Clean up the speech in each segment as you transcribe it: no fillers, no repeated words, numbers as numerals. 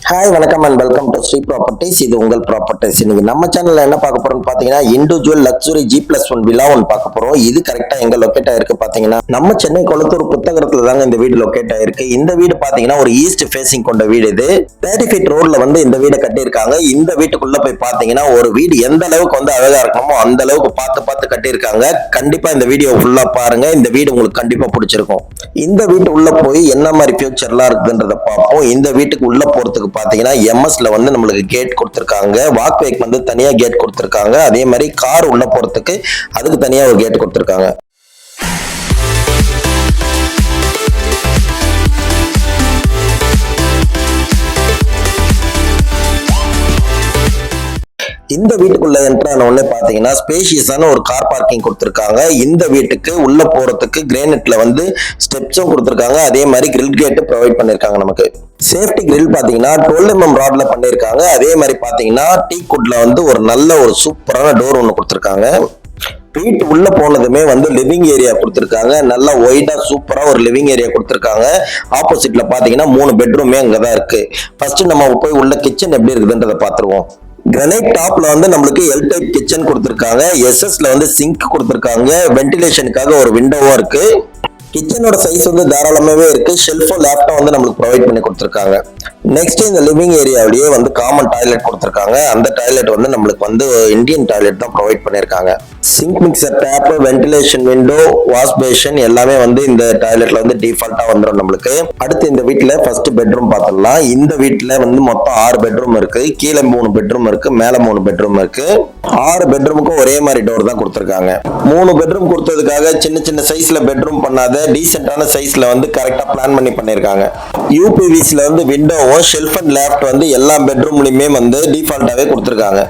Hi வணக்கம் and welcome to Sri properties. இது உங்கள் ப்ராப்பர்ட்டிஸ். இன்னைக்கு நம்ம சேனல்ல என்ன பார்க்க போறோம்னு பாத்தீங்கன்னா இண்டிவிஜுவல் லக்ஸுரி G+1 வில்லா ஒன்று பார்க்க போறோம். இது கரெக்டா எங்க லொக்கேட் ஆயிருக்கு பாத்தீங்கன்னா நம்ம சென்னை கொளத்தூர் புத்தகத்துல தாங்க இந்த வீடு லொக்கேட் ஆயிருக்கு. இந்த வீடு பாத்தீங்கன்னா ஒரு ஈஸ்ட் ஃபேசிங் கொண்ட வீடு. இது 30 ஃபீட் ரோட்ல வந்து இந்த வீடை கட்டியிருக்காங்க. இந்த வீட்டுக்குள்ள போய் பாத்தீங்கன்னா ஒரு வீடு எந்த அளவுக்கு வந்து அழகா இருக்கணுமோ அந்த அளவுக்கு பார்த்து கட்டியிருக்காங்க. கண்டிப்பா இந்த வீடியோ ஃபுல்லா பாருங்க. இந்த வீடு உங்களுக்கு கண்டிப்பா பிடிச்சிருக்கும். இந்த வீட்டு உள்ள போய் என்ன மாதிரி ஃபியூச்சர்லாம் இருக்குன்றத பார்ப்போம். இந்த வீட்டுக்கு உள்ள போறதுக்கு பாத்தீங்கன்னா எம்எஸ்ல வந்து நம்மளுக்கு கேட் கொடுத்திருக்காங்க. வாக்வேக்கு வந்து தனியா கேட் கொடுத்திருக்காங்க. அதே மாதிரி கார் உள்ள போறதுக்கு அதுக்கு தனியா ஒரு கேட் கொடுத்திருக்காங்க. இந்த வீட்டுக்குள்ள என்ட்ரு ஆன உடனே பாத்தீங்கன்னா ஸ்பேஷியஸான ஒரு கார் பார்க்கிங் கொடுத்திருக்காங்க. இந்த வீட்டுக்கு உள்ள போறதுக்கு கிரானைட்ல வந்து ஸ்டெப்ஸும் கொடுத்திருக்காங்க. அதே மாதிரி கிரில் கேட் ப்ரொவைட் பண்ணிருக்காங்க. நமக்கு சேஃப்டி கிரில் பாத்தீங்கன்னா 12mm ராட்ல பண்ணிருக்காங்க. அதே மாதிரி பாத்தீங்கன்னா டீக்குட்ல வந்து ஒரு நல்ல ஒரு சூப்பரான டோர் ஒன்று கொடுத்திருக்காங்க. வீட்டு உள்ள போனதுமே வந்து லிவிங் ஏரியா கொடுத்திருக்காங்க. நல்லா ஒய்டா சூப்பரா ஒரு லிவிங் ஏரியா கொடுத்திருக்காங்க. ஆப்போசிட்ல பாத்தீங்கன்னா 3 பெட்ரூமே அங்கதான் இருக்கு. ஃபர்ஸ்ட் நம்ம போய் உள்ள கிச்சன் எப்படி இருக்குதுன்றத பாத்துருவோம். கிரானைட் டாப்ல வந்து நம்மளுக்கு எல் டைப் கிச்சன் கொடுத்திருக்காங்க. எஸ்எஸ்ல வந்து சிங்க் கொடுத்திருக்காங்க. வென்டிலேஷனுக்காக ஒரு விண்டோவா இருக்கு. கிச்சனோட சைஸ் வந்து தாராளமாவே இருக்கு. ஷெல்ஃபும் லேப்டாப் வந்து நம்மளுக்கு ப்ரொவைட் பண்ணி கொடுத்திருக்காங்க. நெக்ஸ்ட் இந்த லிவிங் ஏரியாவிலேயே வந்து காமன் டாய்லெட் கொடுத்திருக்காங்க. அந்த டாய்லெட் வந்து நம்மளுக்கு வந்து இந்தியன் டாய்லெட் தான் ப்ரொவைட் பண்ணிருக்காங்க. Sink mixer tap, ventilation window, wash basin எல்லாமே வந்து இந்த டாய்லெட்ல வந்து டிஃபால்ட்டா வந்துடும் நம்மளுக்கு. அடுத்து இந்த வீட்டுல ஃபர்ஸ்ட் பெட்ரூம் பார்த்துடலாம். இந்த வீட்டுல வந்து மொத்தம் 6 பெட்ரூம் இருக்கு. கீழே 3 பெட்ரூம் இருக்கு, மேல 3 பெட்ரூம் இருக்கு. 6 பெட்ரூமுக்கும் ஒரே மாதிரி டோர் தான் கொடுத்திருக்காங்க. 3 பெட்ரூம் கொடுத்ததுக்காக சின்ன சைஸ்ல பெட்ரூம் பண்ணாத டீசென்டான சைஸ்ல வந்து கரெக்டா பிளான் பண்ணி பண்ணிருக்காங்க. யூபிவிசில வந்து விண்டோவும் ஷெல்ஃப் அண்ட் லேப்ட் வந்து எல்லா பெட்ரூம்லயுமே வந்து டிஃபால்ட்டாவே கொடுத்திருக்காங்க.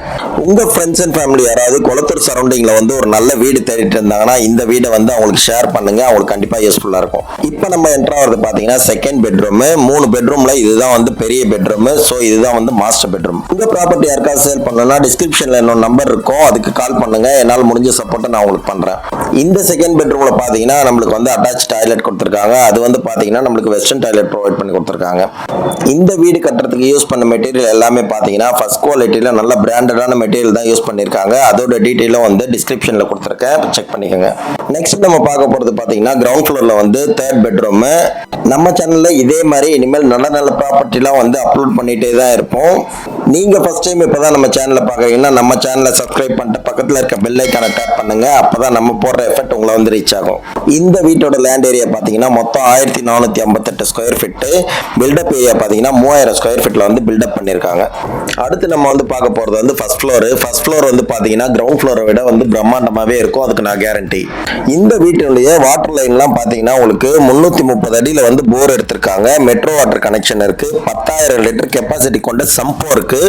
உங்க ஃப்ரெண்ட்ஸ் அண்ட் ஃபேமிலி யாராவது கொளத்தூர் சரௌண்டிங்ல வந்து ஒரு நல்ல வீடு தேடிட்டு இருந்தாங்கன்னா இந்த வீடை வந்து அவங்களுக்கு ஷேர் பண்ணுங்க. அவங்களுக்கு கண்டிப்பா யூஸ்ஃபுல்லா இருக்கும். இப்போ நம்ம என்டர் ஆகிறது பாத்தீங்கன்னா செகண்ட் பெட்ரூம். 3 பெட்ரூம்ல இதுதான் வந்து பெரிய பெட்ரூம். சோ இதுதான் வந்து மாஸ்டர் பெட்ரூம். உங்க ப்ராப்பர்ட்டி யாருக்காவது சேல் பண்ணணும்னா டிஸ்கிரிப்ஷன்ல என்னோட நம்பர் இருக்கும், அதுக்கு கால் பண்ணுங்க. என்னால் முடிஞ்ச சப்போர்ட்டை நான் உங்களுக்கு பண்றேன். இந்த செகண்ட் பெட்ரூம்ல பாத்தீங்கன்னா நம்மளுக்கு வந்து அட்டாச் டாய்லெட் கொடுத்திருக்காங்க. அது வந்து பாத்தீங்கன்னா நம்மளுக்கு வெஸ்டர்ன் டாய்லெட் ப்ரொவைட் பண்ணி கொடுத்திருக்காங்க. இந்த வீடு கட்டுறதுக்கு யூஸ் பண்ண மெட்டீரியல் எல்லாமே பாத்தீங்கன்னா ஃபர்ஸ்ட் குவாலிட்டியில நல்ல பிராண்டடான மெட்டீரியல் தான் யூஸ் பண்ணிருக்காங்க. அதோட டீடைலும் வந்து டிஸ்கிரிப்ஷன்ல கொடுத்திருக்கேன், செக் பண்ணிக்கோங்க. நெக்ஸ்ட் நம்ம பார்க்க போறது பாத்தீங்கன்னா கிரவுண்ட் ஃப்ளோர்ல வந்து தேர்ட் பெட்ரூம். நம்ம சேனல்ல இதே மாதிரி இனிமேல் நல்ல ப்ராப்பர்ட்டிலாம் வந்து அப்லோட் பண்ணிட்டே தான் இருப்போம். நீங்க ஃபர்ஸ்ட் டைம் இப்பதான் நம்ம சேனலை பாக்குறீங்கன்னா நம்ம சேனலை சப்ஸ்கிரைப் பண்ணிட்டு பக்கத்துல இருக்க பெல் ஐகானை டேப் பண்ணுங்க. அப்பதான் நம்ம போடுற எஃபெக்ட் உங்களை வந்து ரீச் ஆகும். இந்த வீட்டோட லேண்ட் ஏரியா பாத்தீங்கன்னா மொத்தம் 1458 ஸ்கொயர் ஃபீட். பில்டப் ஏரியா பாத்தீங்கன்னா 3000 ஸ்கொயர் ஃபீட்ல வந்து பில்டப் பண்ணிருக்காங்க. அடுத்து நம்ம வந்து பார்க்க போறது வந்து ஃபர்ஸ்ட் ஃப்ளோர். ஃபர்ஸ்ட் ஃப்ளோர் வந்து பாத்தீங்கன்னா கிரவுண்ட் ஃப்ளோரை விட வந்து பிரம்மாண்டமாவே இருக்கும். அதுக்கு நான் கேரண்டி. இந்த வீட்டினுடைய வாட்டர் லைன்லாம் பாத்தீங்கன்னா உங்களுக்கு 330 அடியில வந்து போர் எடுத்திருக்காங்க. மெட்ரோ வாட்டர் கனெக்ஷன் இருக்கு. 10,000 லிட்டர் கெப்பாசிட்டி கொண்ட சம்போ இருக்கு.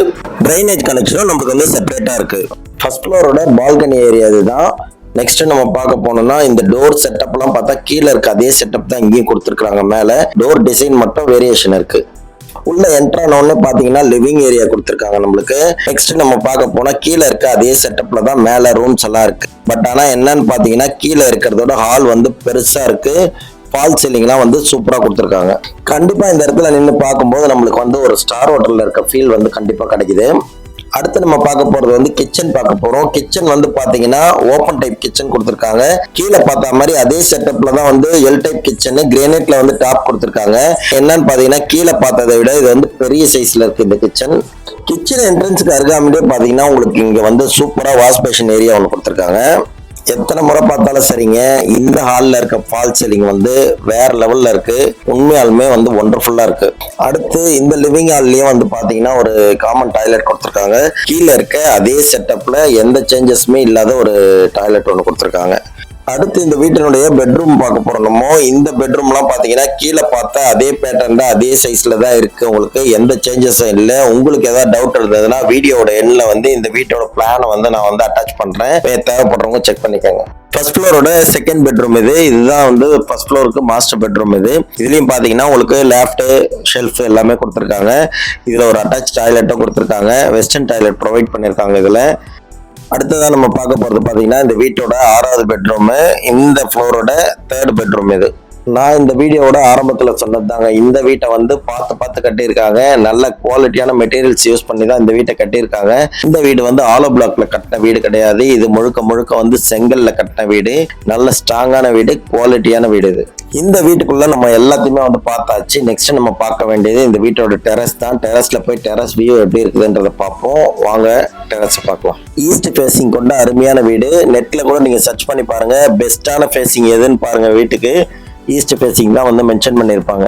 டிரைனேஜ் கனெக்ஷனும் நமக்கு வந்து செப்பரேட்டா இருக்கு. ஃபர்ஸ்ட் ஃப்ளோரோட பால்கனி ஏரியா இதுதான். நெக்ஸ்ட் நம்ம பார்க்க போனோம்னா இந்த டோர் செட்டப்லாம் பார்த்தா கீழே இருக்க அதே செட்டப் தான் இங்கேயும் கொடுத்துருக்காங்க. மேல டோர் டிசைன் மட்டும் வேரியேஷன் இருக்கு. உள்ள என்ட்ரான உடனே பாத்தீங்கன்னா லிவிங் ஏரியா கொடுத்திருக்காங்க நம்மளுக்கு. நெக்ஸ்ட் நம்ம பார்க்க போனா கீழே இருக்க அதே செட்டப்ல தான் மேல ரூம்ஸ் எல்லாம் இருக்கு. பட் ஆனா என்னன்னு பாத்தீங்கன்னா கீழே இருக்கிறதோட ஹால் வந்து பெருசா இருக்கு. ஃபால் சீலிங்லாம் வந்து சூப்பரா கொடுத்திருக்காங்க. கண்டிப்பா இந்த இடத்துல நின்று பார்க்கும்போது நம்மளுக்கு வந்து ஒரு ஸ்டார் ஹோட்டல்ல இருக்க ஃபீல் வந்து கண்டிப்பா கிடைக்குது. அடுத்து நம்ம பார்க்க போறது வந்து கிச்சன் பார்க்க போறோம். கிச்சன் வந்து பாத்தீங்கன்னா ஓபன் டைப் கிச்சன் கொடுத்திருக்காங்க. கீழே பார்த்த மாதிரி அதே செட்டப்ல தான் வந்து எல் டைப் கிச்சன் கிரானைட்ல வந்து டாப் கொடுத்திருக்காங்க. என்னன்னு பாத்தீங்கன்னா கீழே பார்த்ததை விட இது வந்து பெரிய சைஸ்ல இருக்கு இந்த கிச்சன். கிச்சன் என்ட்ரன்ஸுக்கு அருகாமையிலே பாத்தீங்கன்னா உங்களுக்கு இங்க வந்து சூப்பரா வாஷ் பேஷன் ஏரியா ஒன்று கொடுத்திருக்காங்க. எத்தனை முறை பார்த்தாலும் சரிங்க, இந்த ஹால்ல இருக்க ஃபால் சீலிங் வந்து வேற லெவல்ல இருக்கு. உண்மையாலுமே வந்து ஒண்டர்ஃபுல்லா இருக்கு. அடுத்து இந்த லிவிங் ஹால்லயும் வந்து பாத்தீங்கன்னா ஒரு காமன் டாய்லெட் கொடுத்திருக்காங்க. கீழே இருக்க அதே செட்டப்ல எந்த சேஞ்சஸுமே இல்லாத ஒரு டாய்லெட் ஒன்று கொடுத்திருக்காங்க. அடுத்து இந்த வீட்டினுடைய பெட்ரூம் பார்க்க போறோமோ இந்த பெட்ரூம்லாம் பாத்தீங்கன்னா கீழே பார்த்தா அதே பேட்டர்ன்ல அதே சைஸ்ல தான் இருக்கு. உங்களுக்கு எந்த சேஞ்சஸும் இல்லை. உங்களுக்கு ஏதாவது டவுட் இருந்ததுன்னா வீடியோட எண்ட்ல வந்து இந்த வீட்டோட பிளானை வந்து நான் வந்து அட்டாச் பண்றேன். தேவைப்படுறவங்க செக் பண்ணிக்கோங்க. ஃபர்ஸ்ட் ஃப்ளோரோட செகண்ட் பெட்ரூம் இதுதான் வந்து ஃபர்ஸ்ட் ஃப்ளோருக்கு மாஸ்டர் பெட்ரூம். இதுலயும் பாத்தீங்கன்னா உங்களுக்கு லேப்ட் ஷெல்ஃப் எல்லாமே கொடுத்திருக்காங்க. இதுல ஒரு அட்டாச் டாய்லெட்டும் கொடுத்திருக்காங்க. வெஸ்டர்ன் டாய்லெட் ப்ரொவைட் பண்ணிருக்காங்க இதுல. அடுத்ததான் நம்ம பார்க்க போறது பாத்தீங்கன்னா இந்த வீட்டோட 6வது பெட்ரூம். இந்த ஃப்ளோரோட 3rd பெட்ரூம் இது. நான் இந்த வீடியோவோட ஆரம்பத்துல சொன்னதுதாங்க, இந்த வீட்டை வந்து பார்த்து கட்டியிருக்காங்க. நல்ல குவாலிட்டியான மெட்டீரியல்ஸ் யூஸ் பண்ணி தான் இந்த வீட்டை கட்டியிருக்காங்க. இந்த வீடு வந்து ஆலோ பிளாக்ல கட்டின வீடு கிடையாது. இது முழுக்க வந்து செங்கல்ல கட்டின வீடு. நல்ல ஸ்ட்ராங்கான வீடு, குவாலிட்டியான வீடு இது. இந்த வீட்டுக்குள்ள நம்ம எல்லாத்தையுமே வந்து பார்த்தாச்சு. நெக்ஸ்ட் நம்ம பார்க்க வேண்டியது இந்த வீட்டோட டெரஸ் தான். டெரஸ்ல போய் டெரஸ் வியூ எப்படி இருக்குதுன்றத பார்ப்போம். வாங்க டெரஸ் பார்க்கலாம். ஈஸ்ட் ஃபேசிங் கொண்ட அருமையான வீடு. நெட்ல கூட நீங்க சர்ச் பண்ணி பாருங்க, பெஸ்டான ஃபேசிங் எதுன்னு பாருங்க. வீட்டுக்கு ஈஸ்ட் ஃபேசிங் தான் வந்து மென்ஷன் பண்ணியிருப்பாங்க.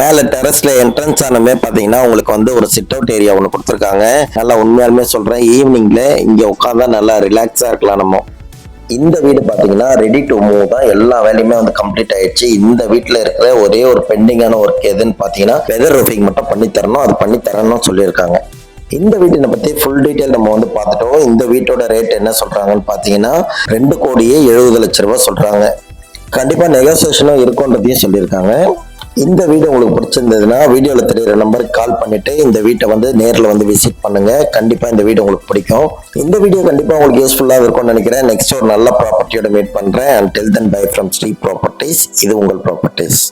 மேலே டெரஸ்ல என்ட்ரன்ஸ் ஆனமே பார்த்தீங்கன்னா உங்களுக்கு வந்து ஒரு சிட் அவுட் ஏரியா ஒன்று கொடுத்துருக்காங்க. நல்லா உண்மையாலுமே சொல்கிறேன், ஈவினிங்ல இங்கே உட்காந்தா நல்லா ரிலாக்ஸாக இருக்கலாம் நம்ம. இந்த வீடு பார்த்தீங்கன்னா ரெடி டு மூவ் தான். எல்லா வேலையுமே வந்து கம்ப்ளீட் ஆயிடுச்சு. இந்த வீட்டில் இருக்கிற ஒரே ஒரு பெண்டிங்கான ஒர்க் எதுன்னு பார்த்தீங்கன்னா வெதர் ரூஃபிங் மட்டும் பண்ணி தரணும். அது பண்ணி தரணும்னு சொல்லியிருக்காங்க. இந்த வீட்டினை பற்றி ஃபுல் டீட்டெயில் நம்ம வந்து பார்த்துட்டோம். இந்த வீட்டோட ரேட் என்ன சொல்கிறாங்கன்னு பார்த்தீங்கன்னா 2,70,00,000 ரூபாய் சொல்கிறாங்க. கண்டிப்பா நெகோசியேஷனும் இருக்கும்ன்றதையும் சொல்லியிருக்காங்க. இந்த வீடியோ உங்களுக்கு பிடிச்சிருந்ததுன்னா வீடியோவில் தெரியுற நம்பருக்கு கால் பண்ணிட்டு இந்த வீட்டை வந்து நேரில் வந்து விசிட் பண்ணுங்க. கண்டிப்பா இந்த வீடியோ உங்களுக்கு பிடிக்கும். இந்த வீடியோ கண்டிப்பா உங்களுக்கு யூஸ்ஃபுல்லாக இருக்கும்னு நினைக்கிறேன். நெக்ஸ்ட் ஒரு நல்ல ப்ராப்பர்ட்டியோட மீட் பண்றேன். Until then, bye from Sri Properties. இது உங்கள் ப்ராப்பர்ட்டிஸ்.